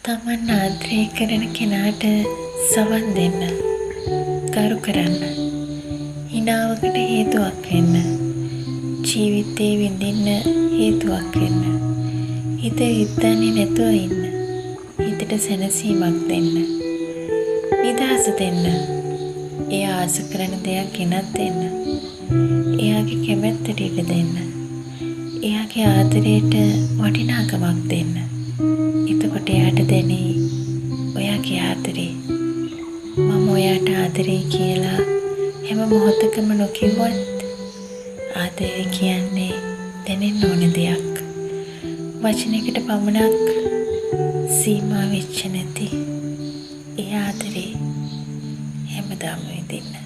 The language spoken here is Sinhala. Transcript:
තමන් ආදරය කරන කෙනාට සවන් දෙන්න, ගරු කරන්න, හිනාවකට හේතුවක් වෙන්න, ජීවිතේ විඳින්න හේතුවක් වෙන්න, හිත හිතන්නේ නැතුව ඉන්න, හිතට සැනසීමක් දෙන්න, නිදහස දෙන්න, එයා ආස කරන දෙයක් ගෙනත් දෙන්න, එයාගේ කැමැත්තට ඉඩ දෙන්න, එයාගේ ආදරයට වටිනාකමක් දෙන්න. එතකොට එයාට දැනේ ඔයාගේ ආදරේ. මම ඔයාට ආදරේ කියලා හැම මොහොතකම නොකිව්වත් ආදරේ කියන්නේ දැනෙන්න ඕන දෙයක්. වචනයකට පමණක් සීමා වෙච්ච නැති ඒ ආදරේ හැමදාම විඳින්න.